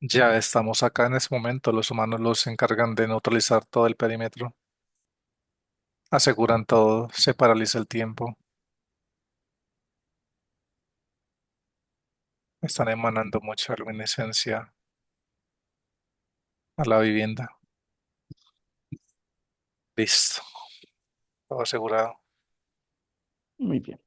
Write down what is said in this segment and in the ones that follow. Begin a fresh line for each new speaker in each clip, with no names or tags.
Ya estamos acá en ese momento. Los humanos los encargan de neutralizar todo el perímetro. Aseguran todo, se paraliza el tiempo. Están emanando mucha luminiscencia a la vivienda. Listo, todo asegurado.
Muy bien.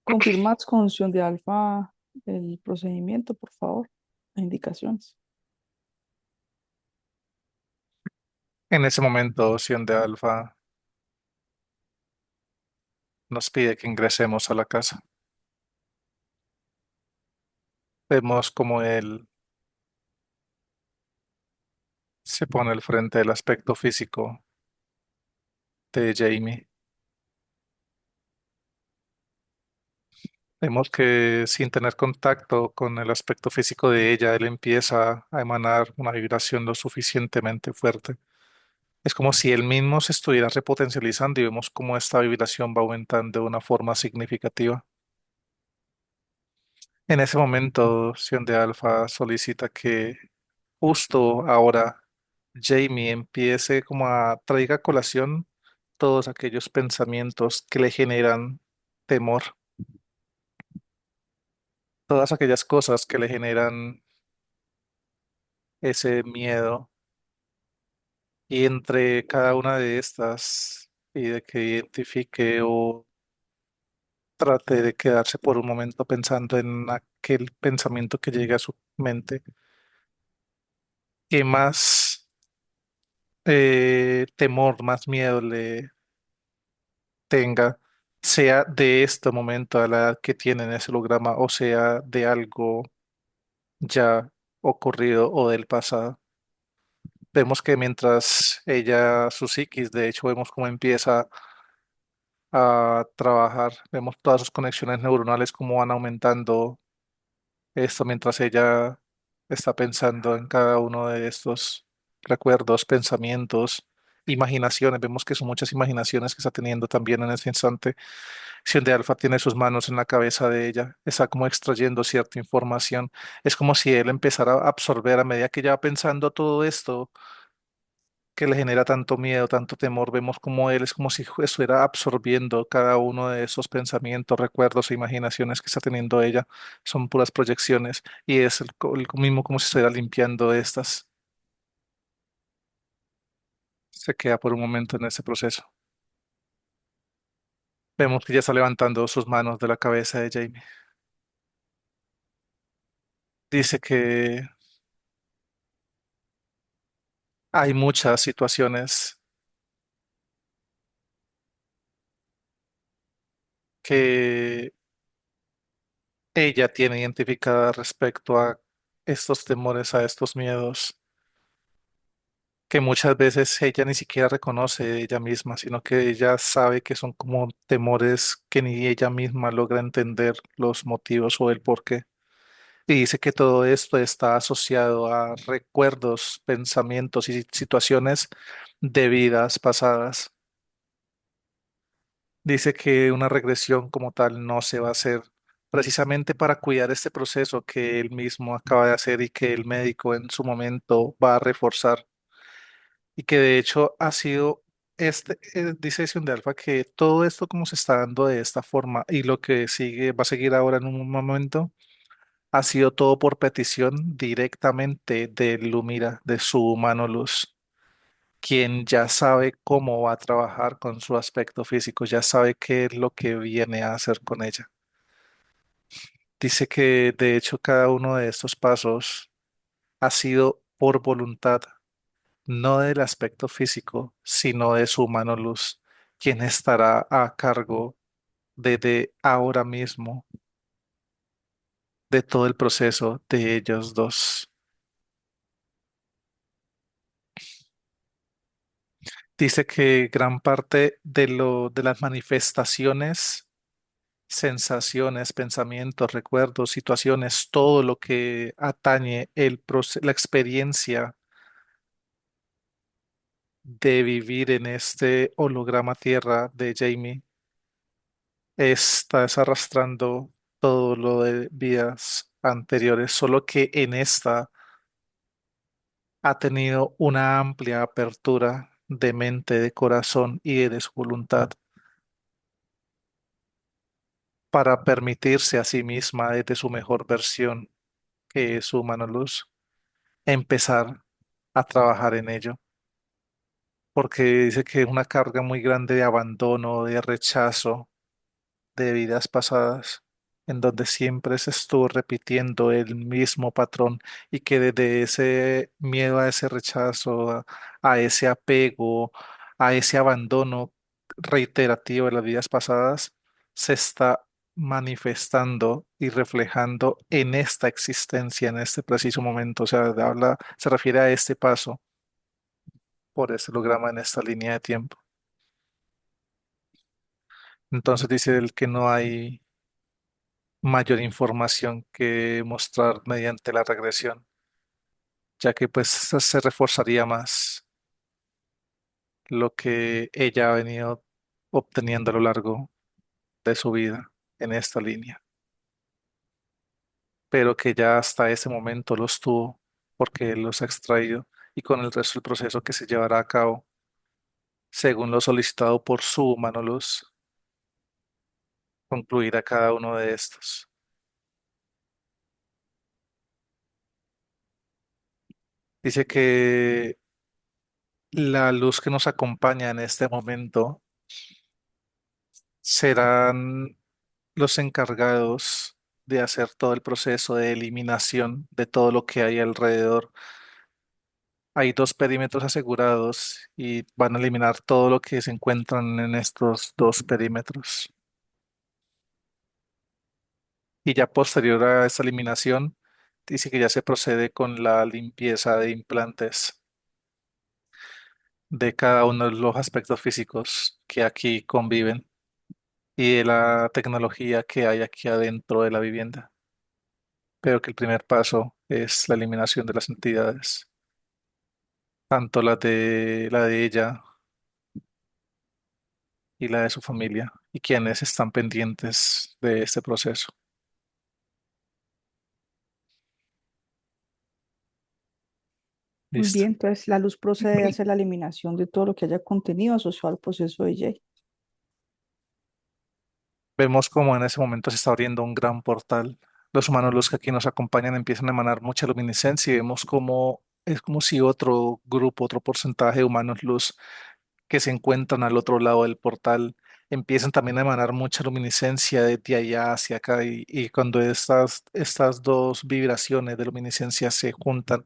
Confirmad con unción de alfa el procedimiento, por favor. Indicaciones.
En ese momento, Opción de Alfa nos pide que ingresemos a la casa. Vemos como él se pone al frente del aspecto físico de Jamie. Vemos que sin tener contacto con el aspecto físico de ella, él empieza a emanar una vibración lo suficientemente fuerte. Es como si él mismo se estuviera repotencializando y vemos cómo esta vibración va aumentando de una forma significativa. En ese momento, Sion de Alfa solicita que justo ahora Jamie empiece como a traiga a colación todos aquellos pensamientos que le generan temor, todas aquellas cosas que le generan ese miedo. Y entre cada una de estas, y de que identifique o trate de quedarse por un momento pensando en aquel pensamiento que llegue a su mente, que más temor, más miedo le tenga, sea de este momento a la edad que tiene en ese holograma, o sea de algo ya ocurrido o del pasado. Vemos que mientras ella, su psiquis, de hecho, vemos cómo empieza a trabajar, vemos todas sus conexiones neuronales cómo van aumentando esto mientras ella está pensando en cada uno de estos recuerdos, pensamientos, imaginaciones. Vemos que son muchas imaginaciones que está teniendo también en este instante. Si el de Alfa tiene sus manos en la cabeza de ella, está como extrayendo cierta información. Es como si él empezara a absorber a medida que ella va pensando todo esto que le genera tanto miedo, tanto temor. Vemos como él es como si estuviera absorbiendo cada uno de esos pensamientos, recuerdos e imaginaciones que está teniendo ella. Son puras proyecciones y es el mismo como si estuviera limpiando estas. Se queda por un momento en ese proceso. Vemos que ya está levantando sus manos de la cabeza de Jamie. Dice que hay muchas situaciones que ella tiene identificadas respecto a estos temores, a estos miedos que muchas veces ella ni siquiera reconoce de ella misma, sino que ella sabe que son como temores que ni ella misma logra entender los motivos o el porqué. Y dice que todo esto está asociado a recuerdos, pensamientos y situaciones de vidas pasadas. Dice que una regresión como tal no se va a hacer precisamente para cuidar este proceso que él mismo acaba de hacer y que el médico en su momento va a reforzar y que de hecho ha sido, dice Sion de Alfa, que todo esto como se está dando de esta forma y lo que sigue, va a seguir ahora en un momento, ha sido todo por petición directamente de Lumira, de su humano luz, quien ya sabe cómo va a trabajar con su aspecto físico, ya sabe qué es lo que viene a hacer con ella. Dice que de hecho cada uno de estos pasos ha sido por voluntad no del aspecto físico, sino de su mano luz, quien estará a cargo desde ahora mismo de todo el proceso de ellos dos. Dice que gran parte de las manifestaciones, sensaciones, pensamientos, recuerdos, situaciones, todo lo que atañe la experiencia de vivir en este holograma tierra de Jamie, estás arrastrando todo lo de vidas anteriores, solo que en esta ha tenido una amplia apertura de mente, de corazón y de su voluntad para permitirse a sí misma desde su mejor versión, que es su humano luz, empezar a trabajar en ello, porque dice que es una carga muy grande de abandono, de rechazo de vidas pasadas, en donde siempre se estuvo repitiendo el mismo patrón y que desde ese miedo a ese rechazo, a ese apego, a ese abandono reiterativo de las vidas pasadas, se está manifestando y reflejando en esta existencia, en este preciso momento. O sea, habla, se refiere a este paso por este holograma en esta línea de tiempo. Entonces dice él que no hay mayor información que mostrar mediante la regresión, ya que pues se reforzaría más lo que ella ha venido obteniendo a lo largo de su vida en esta línea, pero que ya hasta ese momento los tuvo porque los ha extraído y con el resto del proceso que se llevará a cabo según lo solicitado por su humano luz, concluirá cada uno de estos. Dice que la luz que nos acompaña en este momento serán los encargados de hacer todo el proceso de eliminación de todo lo que hay alrededor. Hay dos perímetros asegurados y van a eliminar todo lo que se encuentran en estos dos perímetros. Y ya posterior a esta eliminación, dice que ya se procede con la limpieza de implantes de cada uno de los aspectos físicos que aquí conviven y de la tecnología que hay aquí adentro de la vivienda. Pero que el primer paso es la eliminación de las entidades, tanto la de ella y la de su familia, y quienes están pendientes de este proceso.
Muy
Listo.
bien, entonces la luz procede a hacer la eliminación de todo lo que haya contenido asociado al proceso de J.
Vemos como en ese momento se está abriendo un gran portal. Los humanos, los que aquí nos acompañan, empiezan a emanar mucha luminiscencia y vemos como es como si otro grupo, otro porcentaje de humanos luz que se encuentran al otro lado del portal empiezan también a emanar mucha luminiscencia de allá hacia acá y cuando estas dos vibraciones de luminiscencia se juntan,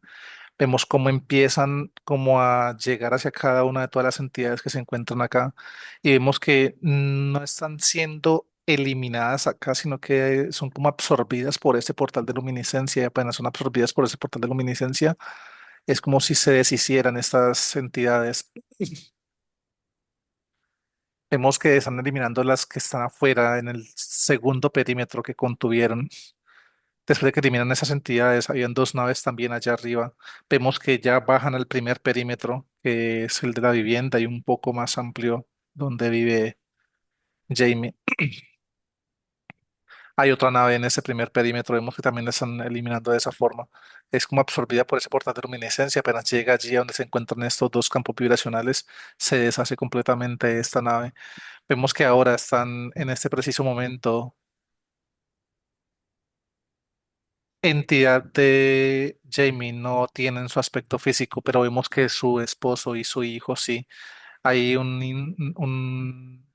vemos cómo empiezan como a llegar hacia cada una de todas las entidades que se encuentran acá y vemos que no están siendo eliminadas acá, sino que son como absorbidas por ese portal de luminiscencia y apenas son absorbidas por ese portal de luminiscencia, es como si se deshicieran estas entidades. Vemos que están eliminando las que están afuera en el segundo perímetro que contuvieron. Después de que eliminan esas entidades, habían dos naves también allá arriba. Vemos que ya bajan al primer perímetro, que es el de la vivienda y un poco más amplio, donde vive Jamie. Hay otra nave en ese primer perímetro, vemos que también la están eliminando de esa forma. Es como absorbida por ese portal de luminiscencia. Apenas llega allí a donde se encuentran estos dos campos vibracionales, se deshace completamente esta nave. Vemos que ahora están en este preciso momento entidad de Jamie no tienen su aspecto físico, pero vemos que su esposo y su hijo sí. Hay un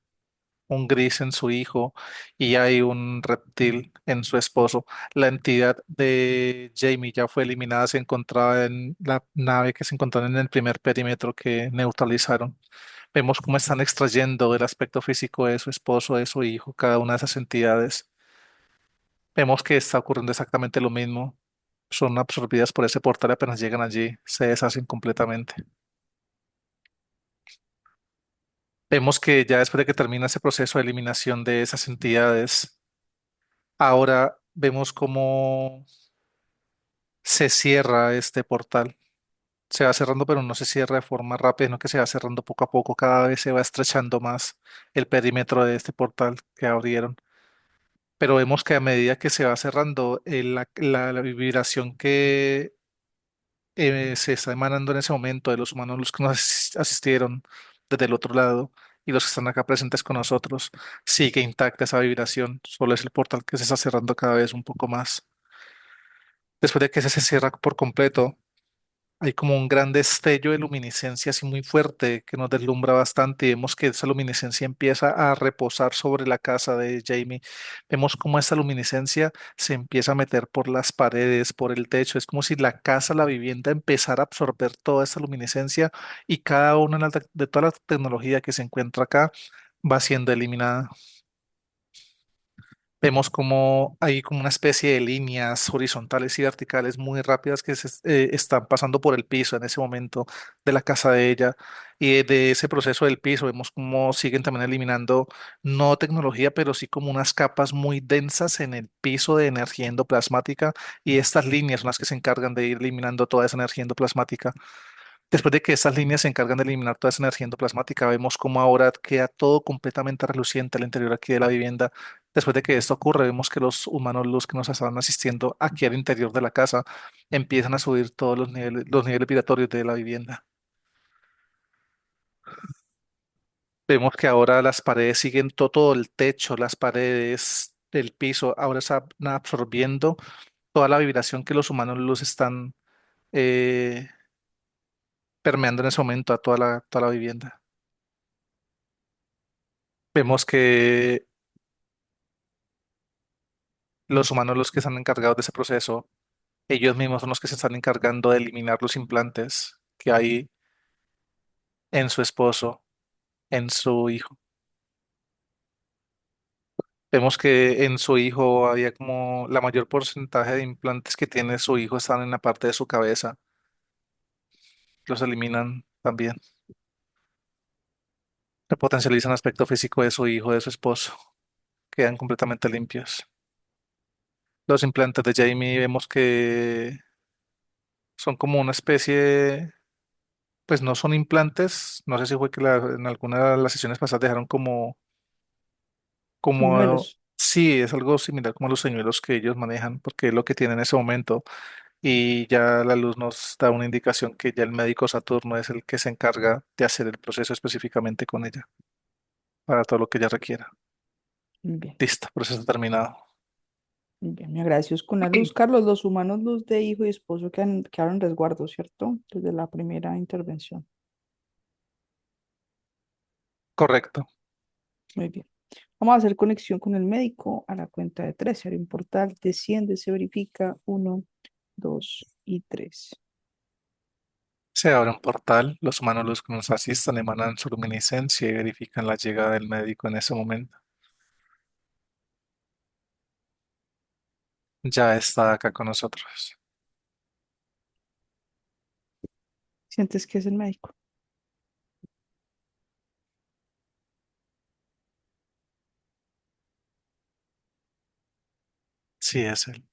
gris en su hijo y hay un reptil en su esposo. La entidad de Jamie ya fue eliminada, se encontraba en la nave que se encontraba en el primer perímetro que neutralizaron. Vemos cómo están extrayendo el aspecto físico de su esposo, de su hijo, cada una de esas entidades. Vemos que está ocurriendo exactamente lo mismo. Son absorbidas por ese portal y apenas llegan allí, se deshacen completamente. Vemos que ya después de que termina ese proceso de eliminación de esas entidades, ahora vemos cómo se cierra este portal. Se va cerrando, pero no se cierra de forma rápida, sino que se va cerrando poco a poco. Cada vez se va estrechando más el perímetro de este portal que abrieron. pero vemos que a medida que se va cerrando, la vibración que se está emanando en ese momento de los humanos, los que nos asistieron desde el otro lado y los que están acá presentes con nosotros, sigue intacta esa vibración, solo es el portal que se está cerrando cada vez un poco más. Después de que ese se cierra por completo, hay como un gran destello de luminiscencia así muy fuerte que nos deslumbra bastante y vemos que esa luminiscencia empieza a reposar sobre la casa de Jamie. Vemos cómo esta luminiscencia se empieza a meter por las paredes, por el techo. Es como si la casa, la vivienda empezara a absorber toda esta luminiscencia y cada una de toda la tecnología que se encuentra acá va siendo eliminada. Vemos como hay como una especie de líneas horizontales y verticales muy rápidas que están pasando por el piso en ese momento de la casa de ella. Y de ese proceso del piso vemos como siguen también eliminando no tecnología, pero sí como unas capas muy densas en el piso de energía endoplasmática. Y estas líneas son las que se encargan de ir eliminando toda esa energía endoplasmática. Después de que estas líneas se encargan de eliminar toda esa energía endoplasmática, vemos cómo ahora queda todo completamente reluciente al interior aquí de la vivienda. Después de que esto ocurre, vemos que los humanos, los que nos estaban asistiendo aquí al interior de la casa, empiezan a subir todos los niveles vibratorios de la vivienda. Vemos que ahora las paredes siguen todo el techo, las paredes del piso, ahora están absorbiendo toda la vibración que los humanos los están eh, permeando en ese momento a toda la vivienda. Vemos que los humanos los que están encargados de ese proceso, ellos mismos son los que se están encargando de eliminar los implantes que hay en su esposo, en su hijo. Vemos que en su hijo había como la mayor porcentaje de implantes que tiene su hijo están en la parte de su cabeza. Los eliminan también. Repotencializan el aspecto físico de su hijo, de su esposo. Quedan completamente limpios. Los implantes de Jamie vemos que son como una especie, pues no son implantes. No sé si fue que en alguna de las sesiones pasadas dejaron como,
Señuelos.
sí, es algo similar como los señuelos que ellos manejan, porque es lo que tienen en ese momento. Y ya la luz nos da una indicación que ya el médico Saturno es el que se encarga de hacer el proceso específicamente con ella, para todo lo que ella requiera.
Muy bien,
Listo, proceso terminado.
muy bien. Me agradezco con la luz. Carlos, los humanos luz de hijo y esposo quedaron en resguardo, ¿cierto? Desde la primera intervención.
Correcto.
Muy bien. Vamos a hacer conexión con el médico a la cuenta de tres. Se abre un portal, desciende, se verifica. Uno, dos y tres.
Se abre un portal, los humanos los que nos asistan emanan su luminiscencia y verifican la llegada del médico en ese momento. Ya está acá con nosotros.
¿Sientes que es el médico?
Sí, es él.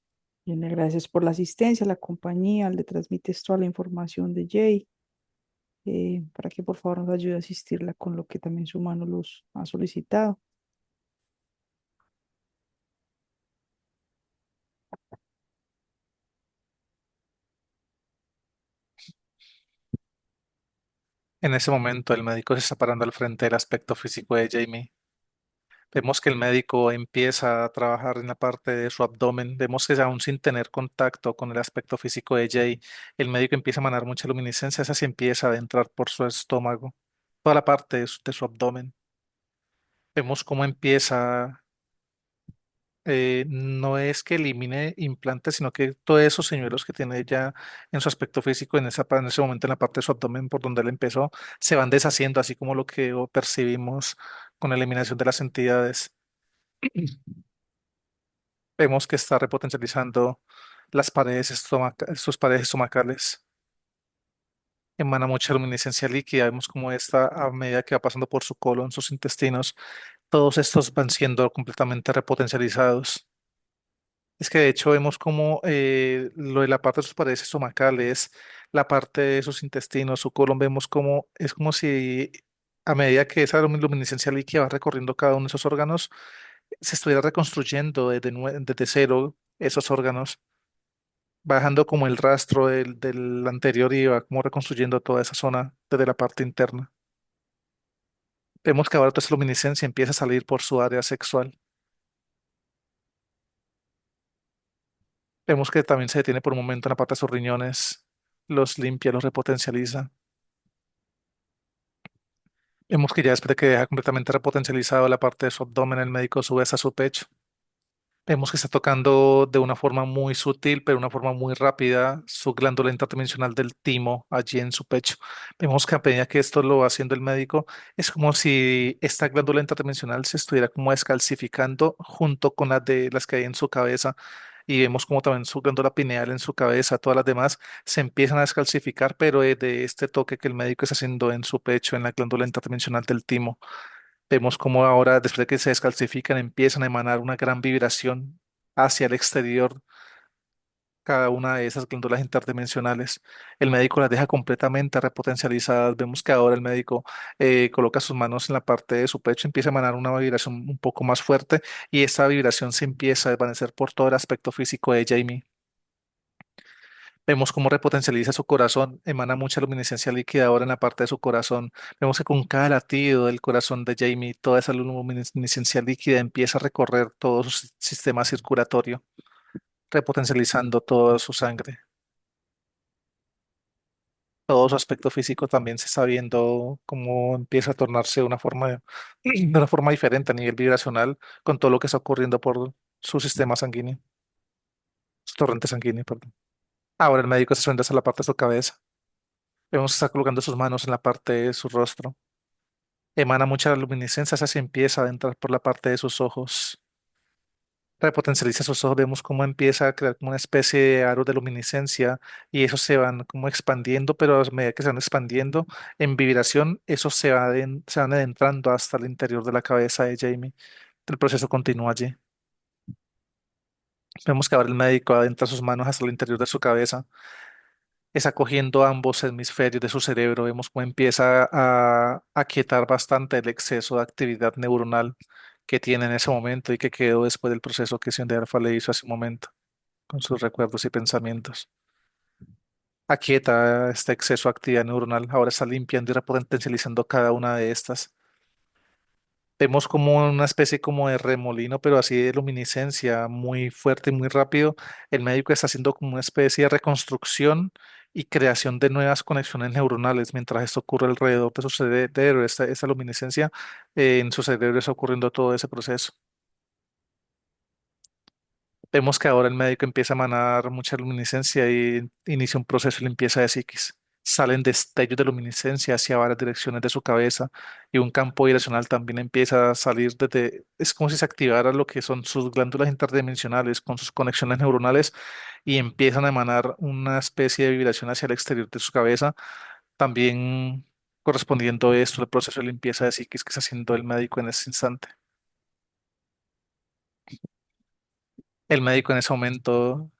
Bien, le agradeces por la asistencia, la compañía, le transmites toda la información de Jay, para que por favor nos ayude a asistirla con lo que también su mano los ha solicitado.
En ese momento el médico se está parando al frente del aspecto físico de Jamie. Vemos que el médico empieza a trabajar en la parte de su abdomen. Vemos que aún sin tener contacto con el aspecto físico de Jay, el médico empieza a emanar mucha luminiscencia. Esa se empieza a adentrar por su estómago, toda la parte de su abdomen. Vemos cómo empieza, no es que elimine implantes, sino que todos esos señuelos que tiene ya en su aspecto físico, en ese momento en la parte de su abdomen por donde él empezó, se van deshaciendo, así como lo que percibimos con la eliminación de las entidades. Vemos que está repotencializando sus paredes estomacales. Emana mucha luminiscencia líquida. Vemos como esta, a medida que va pasando por su colon, sus intestinos, todos estos van siendo completamente repotencializados. Es que de hecho vemos como lo de la parte de sus paredes estomacales, la parte de sus intestinos, su colon, vemos como es como si a medida que esa luminiscencia líquida va recorriendo cada uno de esos órganos, se estuviera reconstruyendo desde cero esos órganos, bajando como el rastro del anterior y va como reconstruyendo toda esa zona desde la parte interna. Vemos que ahora toda esa luminiscencia empieza a salir por su área sexual. Vemos que también se detiene por un momento en la parte de sus riñones, los limpia, los repotencializa. Vemos que ya después de que deja completamente repotencializado la parte de su abdomen, el médico sube hasta su pecho. Vemos que está tocando de una forma muy sutil, pero una forma muy rápida, su glándula interdimensional del timo allí en su pecho. Vemos que a medida que esto lo va haciendo el médico, es como si esta glándula interdimensional se estuviera como descalcificando junto con las de las que hay en su cabeza. Y vemos como también su glándula pineal en su cabeza, todas las demás se empiezan a descalcificar, pero de este toque que el médico está haciendo en su pecho, en la glándula interdimensional del timo. Vemos cómo ahora, después de que se descalcifican, empiezan a emanar una gran vibración hacia el exterior, cada una de esas glándulas interdimensionales. El médico las deja completamente repotencializadas. Vemos que ahora el médico coloca sus manos en la parte de su pecho, empieza a emanar una vibración un poco más fuerte y esa vibración se empieza a desvanecer por todo el aspecto físico de Jamie. Vemos cómo repotencializa su corazón, emana mucha luminiscencia líquida ahora en la parte de su corazón. Vemos que con cada latido del corazón de Jamie, toda esa luminiscencia líquida empieza a recorrer todo su sistema circulatorio, repotencializando toda su sangre. Todo su aspecto físico también se está viendo cómo empieza a tornarse de una forma, de una forma diferente a nivel vibracional con todo lo que está ocurriendo por su sistema sanguíneo, su torrente sanguíneo, perdón. Ahora el médico se suelta hacia la parte de su cabeza. Vemos que está colocando sus manos en la parte de su rostro. Emana mucha luminiscencia, esa se empieza a entrar por la parte de sus ojos. Repotencializa sus ojos, vemos cómo empieza a crear como una especie de aro de luminiscencia y esos se van como expandiendo, pero a medida que se van expandiendo en vibración, esos se van adentrando hasta el interior de la cabeza de Jamie. El proceso continúa allí. Vemos que ahora el médico adentra sus manos hasta el interior de su cabeza, está cogiendo ambos hemisferios de su cerebro. Vemos cómo empieza a aquietar bastante el exceso de actividad neuronal que tiene en ese momento y que quedó después del proceso que Alfa le hizo hace un momento con sus recuerdos y pensamientos. Aquieta este exceso de actividad neuronal, ahora está limpiando y repotencializando cada una de estas. Vemos como una especie como de remolino, pero así de luminiscencia muy fuerte y muy rápido. El médico está haciendo como una especie de reconstrucción y creación de nuevas conexiones neuronales mientras esto ocurre alrededor de su cerebro, esta luminiscencia en su cerebro está ocurriendo todo ese proceso. Vemos que ahora el médico empieza a emanar mucha luminiscencia y inicia un proceso de limpieza de psiquis. Salen destellos de luminiscencia hacia varias direcciones de su cabeza y un campo direccional también empieza a salir desde, es como si se activara lo que son sus glándulas interdimensionales con sus conexiones neuronales y empiezan a emanar una especie de vibración hacia el exterior de su cabeza, también correspondiendo a esto el proceso de limpieza de psiquis que está haciendo el médico en ese instante. El médico en ese momento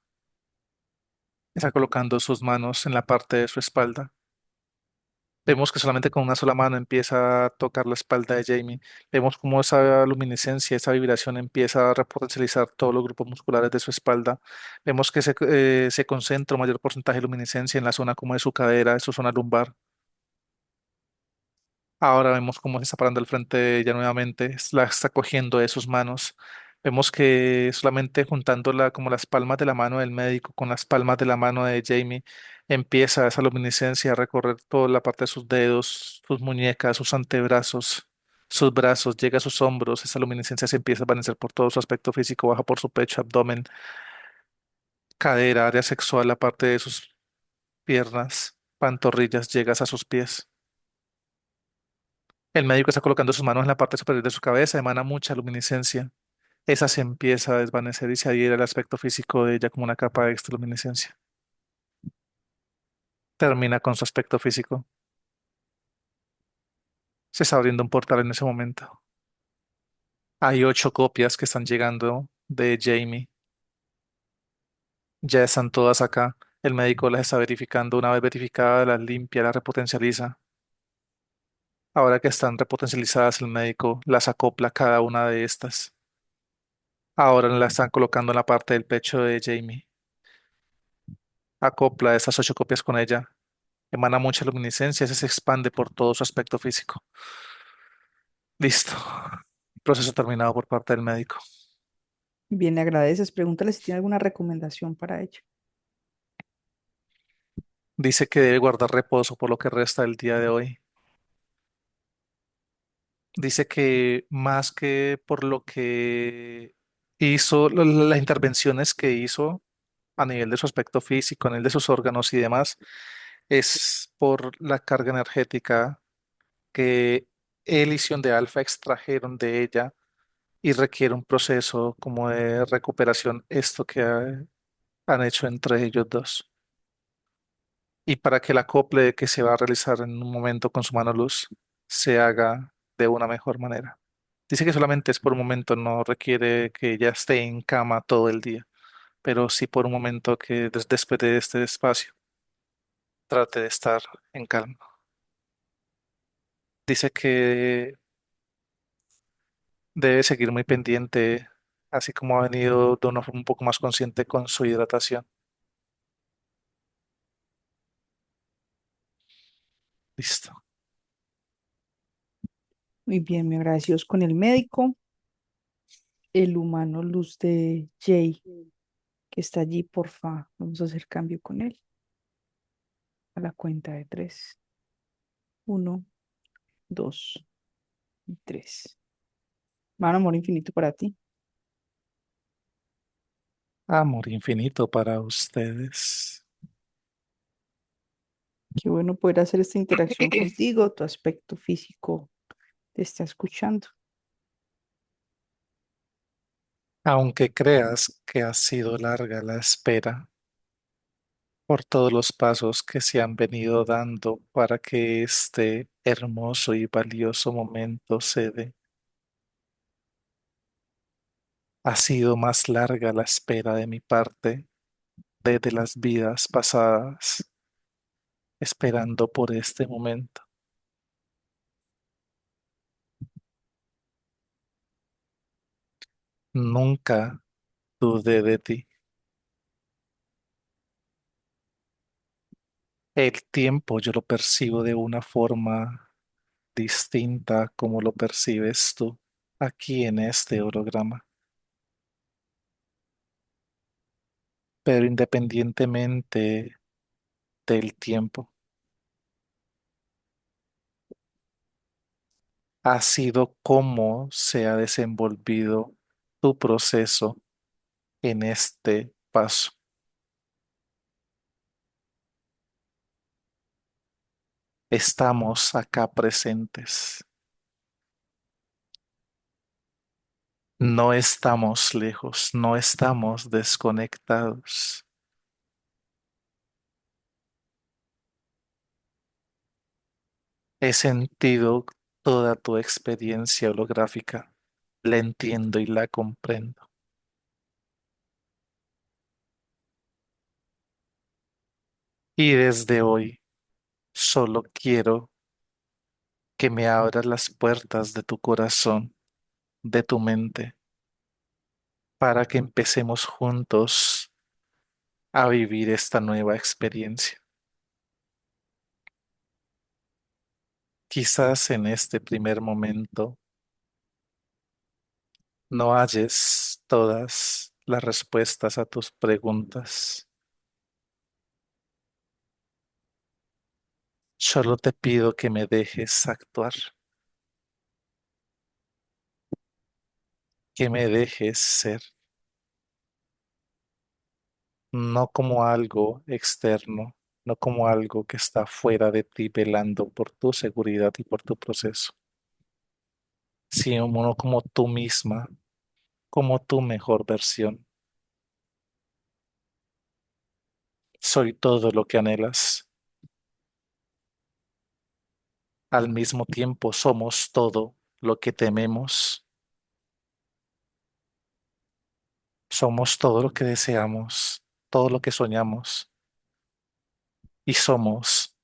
está colocando sus manos en la parte de su espalda. Vemos que solamente con una sola mano empieza a tocar la espalda de Jamie. Vemos cómo esa luminiscencia, esa vibración empieza a repotencializar todos los grupos musculares de su espalda. Vemos que se concentra un mayor porcentaje de luminiscencia en la zona como de su cadera, de su zona lumbar. Ahora vemos cómo se está parando al frente de ella nuevamente, la está cogiendo de sus manos. Vemos que solamente juntándola como las palmas de la mano del médico con las palmas de la mano de Jamie, empieza esa luminiscencia a recorrer toda la parte de sus dedos, sus muñecas, sus antebrazos, sus brazos, llega a sus hombros. Esa luminiscencia se empieza a desvanecer por todo su aspecto físico, baja por su pecho, abdomen, cadera, área sexual, la parte de sus piernas, pantorrillas, llegas a sus pies. El médico está colocando sus manos en la parte superior de su cabeza, emana mucha luminiscencia. Esa se empieza a desvanecer y se adhiere al aspecto físico de ella como una capa de extra luminiscencia. Termina con su aspecto físico. Se está abriendo un portal en ese momento. Hay 8 copias que están llegando de Jamie. Ya están todas acá. El médico las está verificando. Una vez verificadas, las limpia, las repotencializa. Ahora que están repotencializadas, el médico las acopla cada una de estas. Ahora la están colocando en la parte del pecho de Jamie. Acopla estas 8 copias con ella. Emana mucha luminiscencia, se expande por todo su aspecto físico. Listo. Proceso terminado por parte del médico.
Bien, le agradeces. Pregúntale si tiene alguna recomendación para ella.
Dice que debe guardar reposo por lo que resta del día de hoy. Dice que más que por lo que hizo, las intervenciones que hizo a nivel de su aspecto físico, a nivel de sus órganos y demás, es por la carga energética que él y Sion de Alfa extrajeron de ella y requiere un proceso como de recuperación, esto que han hecho entre ellos dos. Y para que el acople que se va a realizar en un momento con su mano luz se haga de una mejor manera. Dice que solamente es por un momento, no requiere que ella esté en cama todo el día, pero sí por un momento que después de este espacio trate de estar en calma. Dice que debe seguir muy pendiente, así como ha venido de una forma un poco más consciente con su hidratación. Listo.
Muy bien, me agradecidos con el médico, el humano luz de Jay, que está allí, porfa. Vamos a hacer cambio con él a la cuenta de tres. Uno, dos y tres. Mano, amor infinito para ti.
Amor infinito para ustedes.
Qué bueno poder hacer esta interacción contigo. Tu aspecto físico te está escuchando.
Aunque creas que ha sido larga la espera por todos los pasos que se han venido dando para que este hermoso y valioso momento se dé, ha sido más larga la espera de mi parte desde las vidas pasadas, esperando por este momento. Nunca dudé de ti. El tiempo yo lo percibo de una forma distinta como lo percibes tú aquí en este holograma. Pero independientemente del tiempo, ha sido cómo se ha desenvolvido tu proceso en este paso. Estamos acá presentes. No estamos lejos, no estamos desconectados. He sentido toda tu experiencia holográfica. La entiendo y la comprendo. Y desde hoy solo quiero que me abras las puertas de tu corazón, de tu mente, para que empecemos juntos a vivir esta nueva experiencia. Quizás en este primer momento no halles todas las respuestas a tus preguntas. Solo te pido que me dejes actuar, que me dejes ser, no como algo externo, no como algo que está fuera de ti velando por tu seguridad y por tu proceso, sino como tú misma, como tu mejor versión. Soy todo lo que anhelas. Al mismo tiempo somos todo lo que tememos. Somos todo lo que deseamos, todo lo que soñamos y somos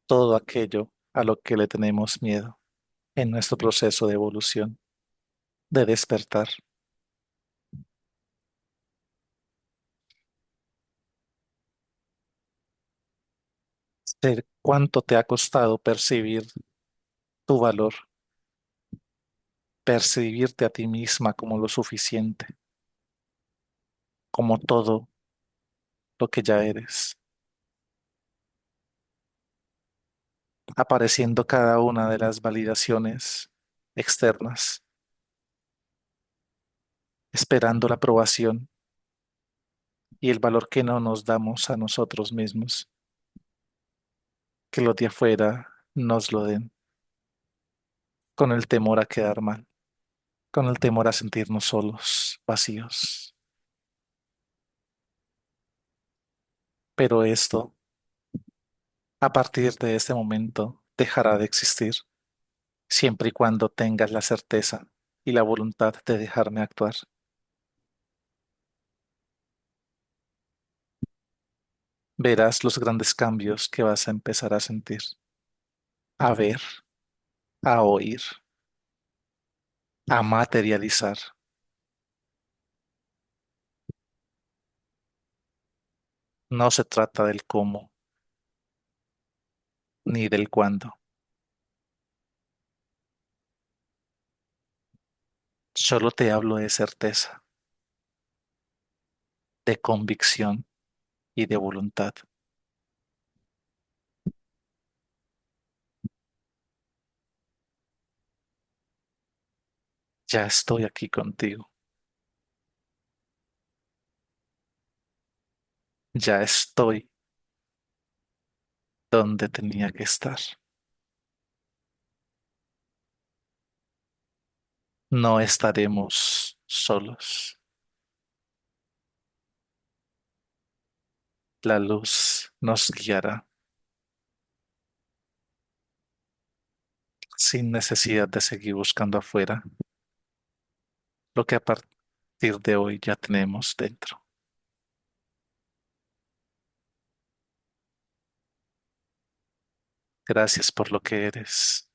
todo aquello a lo que le tenemos miedo en nuestro proceso de evolución, de despertar. de cuánto te ha costado percibir tu valor, percibirte a ti misma como lo suficiente, como todo lo que ya eres, apareciendo cada una de las validaciones externas, esperando la aprobación y el valor que no nos damos a nosotros mismos, que los de afuera nos lo den, con el temor a quedar mal, con el temor a sentirnos solos, vacíos. Pero esto, a partir de este momento, dejará de existir, siempre y cuando tengas la certeza y la voluntad de dejarme actuar. Verás los grandes cambios que vas a empezar a sentir, a ver, a oír, a materializar. No se trata del cómo ni del cuándo. Solo te hablo de certeza, de convicción y de voluntad. Ya estoy aquí contigo. Ya estoy donde tenía que estar. No estaremos solos. La luz nos guiará sin necesidad de seguir buscando afuera lo que a partir de hoy ya tenemos dentro. Gracias por lo que eres.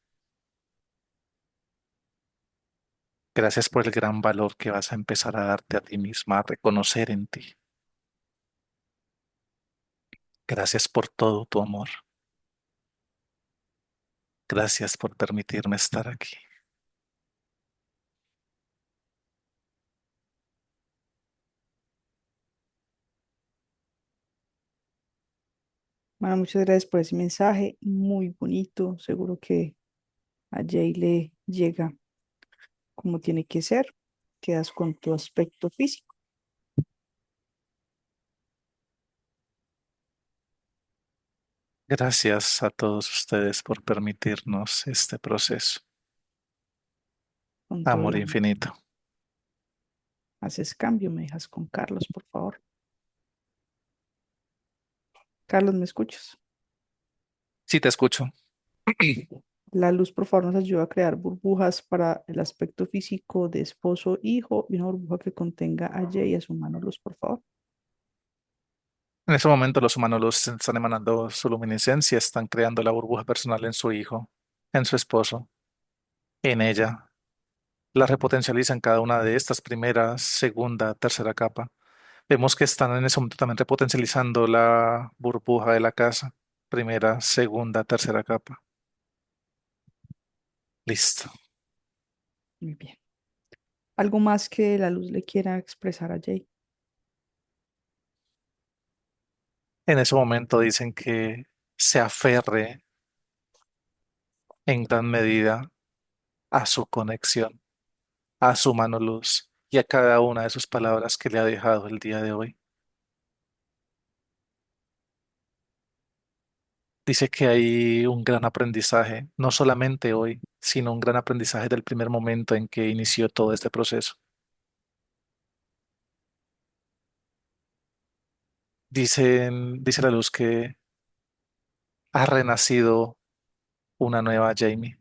Gracias por el gran valor que vas a empezar a darte a ti misma, a reconocer en ti. Gracias por todo tu amor. Gracias por permitirme estar aquí.
Bueno, muchas gracias por ese mensaje, muy bonito. Seguro que a Jay le llega como tiene que ser. Quedas con tu aspecto físico,
Gracias a todos ustedes por permitirnos este proceso.
con todo el
Amor
amor.
infinito.
Haces cambio, me dejas con Carlos, por favor. Carlos, ¿me escuchas?
Sí, te escucho.
La luz, por favor, nos ayuda a crear burbujas para el aspecto físico de esposo, hijo y una burbuja que contenga a Jay y a su mano luz, por favor.
En ese momento los humanos los están emanando su luminiscencia, están creando la burbuja personal en su hijo, en su esposo, en ella. La repotencializan cada una de estas primera, segunda, tercera capa. Vemos que están en ese momento también repotencializando la burbuja de la casa. Primera, segunda, tercera capa. Listo.
Muy bien. ¿Algo más que la luz le quiera expresar a Jay?
En ese momento dicen que se aferre en gran medida a su conexión, a su mano luz y a cada una de sus palabras que le ha dejado el día de hoy. Dice que hay un gran aprendizaje, no solamente hoy, sino un gran aprendizaje del primer momento en que inició todo este proceso. Dice la luz que ha renacido una nueva Jamie.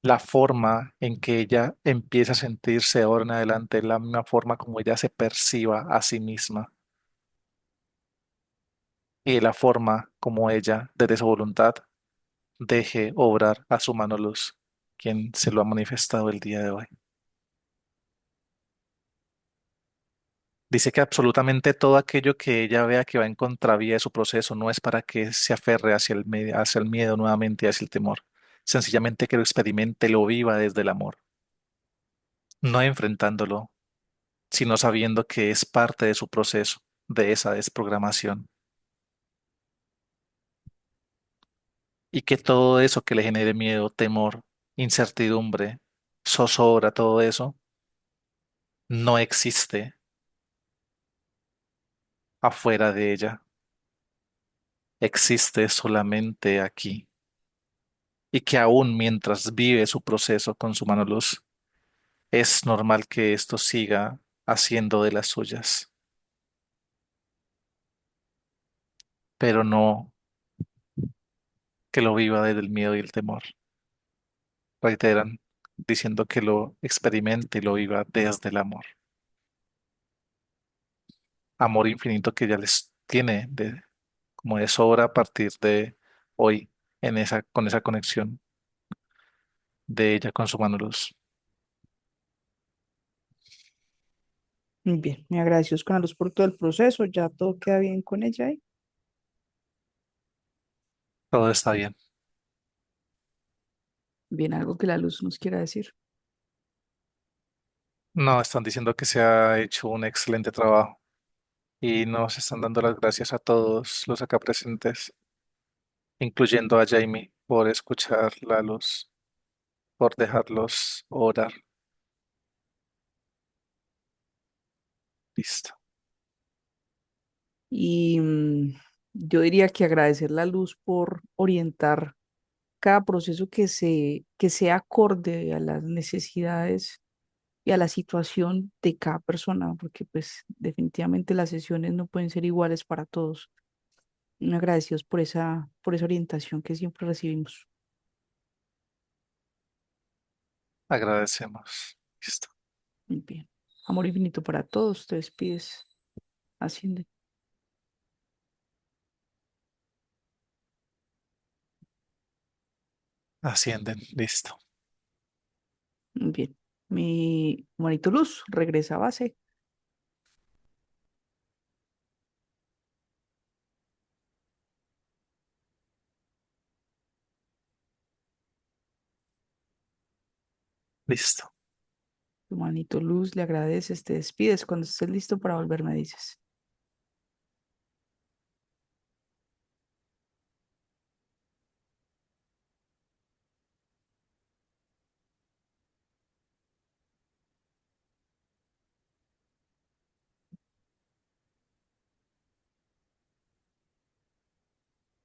La forma en que ella empieza a sentirse ahora en adelante, la misma forma como ella se perciba a sí misma y la forma como ella, desde su voluntad, deje obrar a su mano luz, quien se lo ha manifestado el día de hoy. Dice que absolutamente todo aquello que ella vea que va en contravía de su proceso no es para que se aferre hacia el miedo nuevamente, hacia el temor. Sencillamente que lo experimente, lo viva desde el amor, no enfrentándolo, sino sabiendo que es parte de su proceso, de esa desprogramación, y que todo eso que le genere miedo, temor, incertidumbre, zozobra, todo eso, no existe afuera de ella, existe solamente aquí. Y que aún mientras vive su proceso con su mano luz, es normal que esto siga haciendo de las suyas, pero no que lo viva desde el miedo y el temor. Reiteran, diciendo que lo experimente y lo viva desde el amor. Amor infinito que ya les tiene como de sobra a partir de hoy con esa conexión de ella con su mano luz.
Muy bien, me agradecemos con la luz por todo el proceso, ya todo queda bien con ella ahí.
Todo está bien.
Bien, algo que la luz nos quiera decir.
No, están diciendo que se ha hecho un excelente trabajo y nos están dando las gracias a todos los acá presentes, incluyendo a Jamie, por escuchar la luz, por dejarlos orar. Listo.
Y yo diría que agradecer la luz por orientar cada proceso que sea acorde a las necesidades y a la situación de cada persona, porque pues definitivamente las sesiones no pueden ser iguales para todos. Muy agradecidos por esa orientación que siempre recibimos.
Agradecemos. Listo.
Muy bien. Amor infinito para todos, te despides. Asciende.
Ascienden. Listo.
Muy bien. Mi monito luz regresa a base.
Listo.
Tu manito luz le agradeces, te despides. Cuando estés listo para volver, me dices.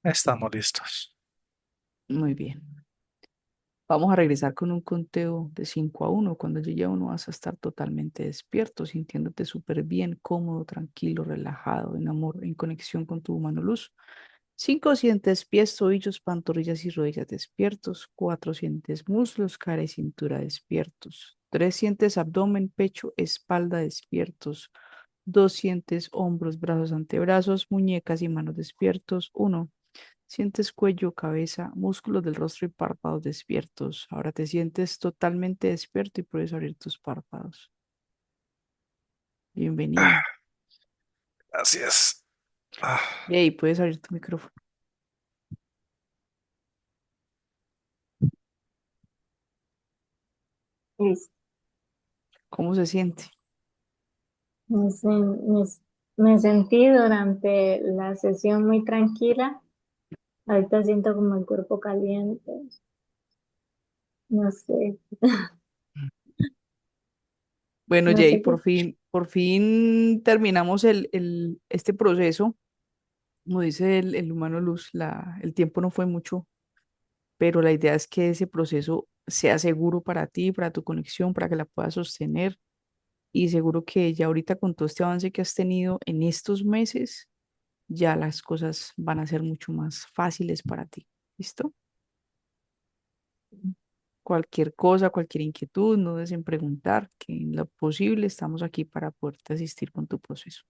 Estamos listos.
Muy bien. Vamos a regresar con un conteo de 5 a uno. Cuando llegue a uno vas a estar totalmente despierto, sintiéndote súper bien, cómodo, tranquilo, relajado, en amor, en conexión con tu humano luz. 5 sientes pies, tobillos, pantorrillas y rodillas despiertos. 4 sientes muslos, cara y cintura despiertos. 3 sientes abdomen, pecho, espalda despiertos. 2 sientes hombros, brazos, antebrazos, muñecas y manos despiertos. Uno sientes cuello, cabeza, músculos del rostro y párpados despiertos. Ahora te sientes totalmente despierto y puedes abrir tus párpados. Bienvenido.
Así es. Ah,
Y ahí puedes abrir tu micrófono.
Es-
¿Cómo se siente?
Me, sen- me, me sentí durante la sesión muy tranquila. Ahorita siento como el cuerpo caliente. No sé,
Bueno,
no
Jay,
sé qué.
por fin terminamos este proceso. Como dice el humano Luz, el tiempo no fue mucho, pero la idea es que ese proceso sea seguro para ti, para tu conexión, para que la puedas sostener. Y seguro que ya ahorita con todo este avance que has tenido en estos meses, ya las cosas van a ser mucho más fáciles para ti. ¿Listo? Cualquier cosa, cualquier inquietud, no dudes en preguntar, que en lo posible estamos aquí para poderte asistir con tu proceso.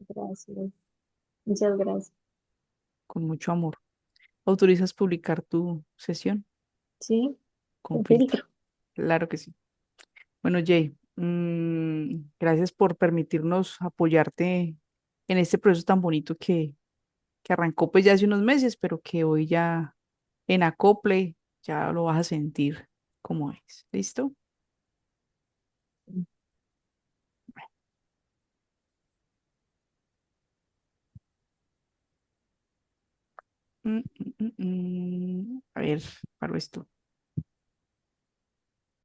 Gracias, muchas gracias.
Con mucho amor. ¿Autorizas publicar tu sesión
Sí,
con
con
filtro?
filtro.
Claro que sí. Bueno, Jay, Gracias por permitirnos apoyarte en este proceso tan bonito que arrancó pues ya hace unos meses, pero que hoy ya en acople ya lo vas a sentir como es. ¿Listo? A ver, paro esto.